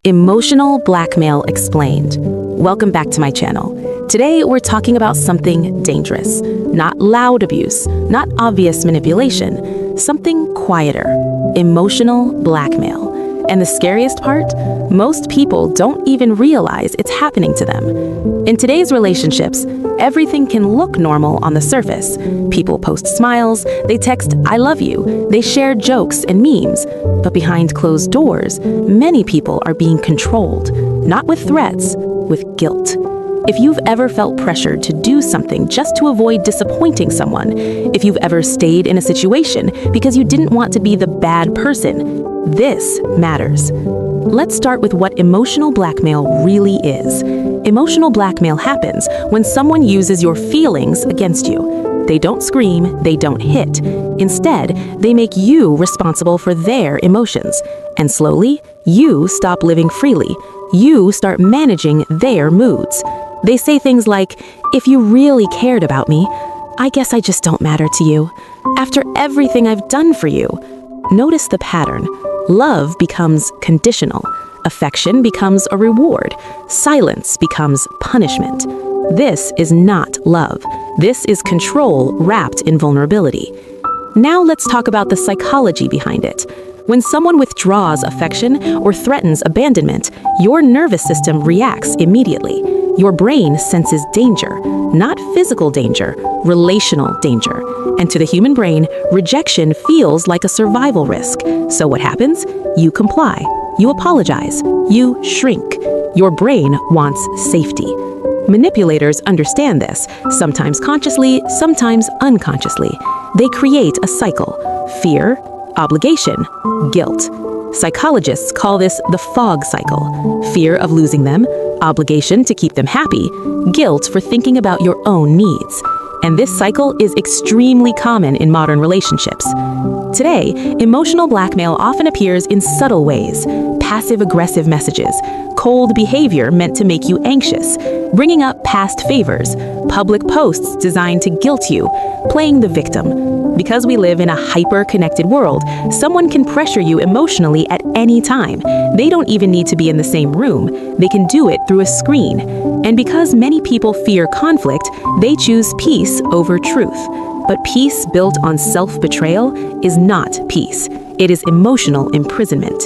Emotional Blackmail Explained. Welcome back to my channel. Today we're talking about something dangerous. Not loud abuse, not obvious manipulation, something quieter. Emotional blackmail. And the scariest part? Most people don't even realize it's happening to them. In today's relationships, everything can look normal on the surface. People post smiles, they text "I love you," they share jokes and memes. But behind closed doors, many people are being controlled, not with threats, with guilt. If you've ever felt pressured to do something just to avoid disappointing someone, if you've ever stayed in a situation because you didn't want to be the bad person, this matters. Let's start with what emotional blackmail really is. Emotional blackmail happens when someone uses your feelings against you. They don't scream, they don't hit. Instead, they make you responsible for their emotions. And slowly, you stop living freely. You start managing their moods. They say things like, "If you really cared about me, I guess I just don't matter to you. After everything I've done for you." Notice the pattern. Love becomes conditional. Affection becomes a reward. Silence becomes punishment. This is not love. This is control wrapped in vulnerability. Now let's talk about the psychology behind it. When someone withdraws affection or threatens abandonment, your nervous system reacts immediately. Your brain senses danger, not physical danger, relational danger. And to the human brain, rejection feels like a survival risk. So what happens? You comply. You apologize. You shrink. Your brain wants safety. Manipulators understand this, sometimes consciously, sometimes unconsciously. They create a cycle: fear, obligation, guilt. Psychologists call this the fog cycle. Fear of losing them, obligation to keep them happy, guilt for thinking about your own needs. And this cycle is extremely common in modern relationships. Today, emotional blackmail often appears in subtle ways: passive-aggressive messages, cold behavior meant to make you anxious, bringing up past favors, public posts designed to guilt you, playing the victim. Because we live in a hyper-connected world, someone can pressure you emotionally at any time. They don't even need to be in the same room. They can do it through a screen. And because many people fear conflict, they choose peace over truth. But peace built on self-betrayal is not peace. It is emotional imprisonment.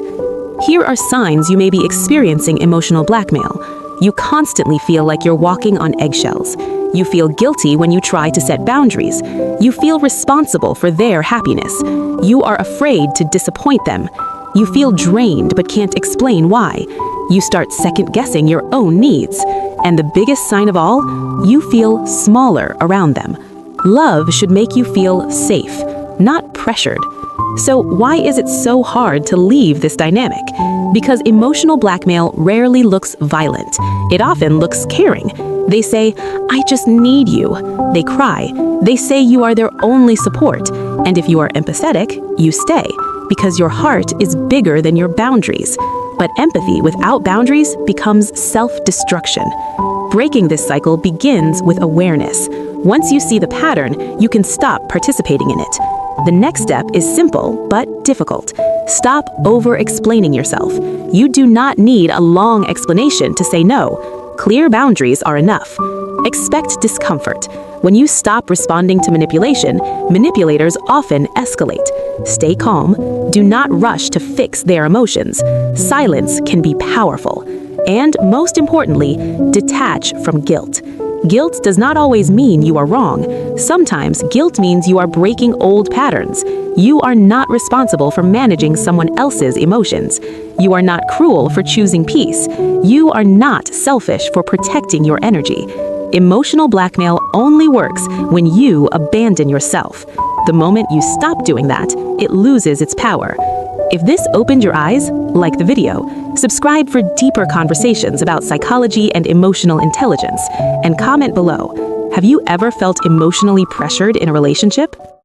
Here are signs you may be experiencing emotional blackmail. You constantly feel like you're walking on eggshells. You feel guilty when you try to set boundaries. You feel responsible for their happiness. You are afraid to disappoint them. You feel drained but can't explain why. You start second-guessing your own needs. And the biggest sign of all, you feel smaller around them. Love should make you feel safe, not pressured. So why is it so hard to leave this dynamic? Because emotional blackmail rarely looks violent. It often looks caring. They say, "I just need you." They cry. They say you are their only support. And if you are empathetic, you stay, because your heart is bigger than your boundaries. But empathy without boundaries becomes self-destruction. Breaking this cycle begins with awareness. Once you see the pattern, you can stop participating in it. The next step is simple but difficult. Stop over-explaining yourself. You do not need a long explanation to say no. Clear boundaries are enough. Expect discomfort. When you stop responding to manipulation, manipulators often escalate. Stay calm. Do not rush to fix their emotions. Silence can be powerful. And most importantly, detach from guilt. Guilt does not always mean you are wrong. Sometimes guilt means you are breaking old patterns. You are not responsible for managing someone else's emotions. You are not cruel for choosing peace. You are not selfish for protecting your energy. Emotional blackmail only works when you abandon yourself. The moment you stop doing that, it loses its power. If this opened your eyes, like the video, subscribe for deeper conversations about psychology and emotional intelligence, and comment below. Have you ever felt emotionally pressured in a relationship?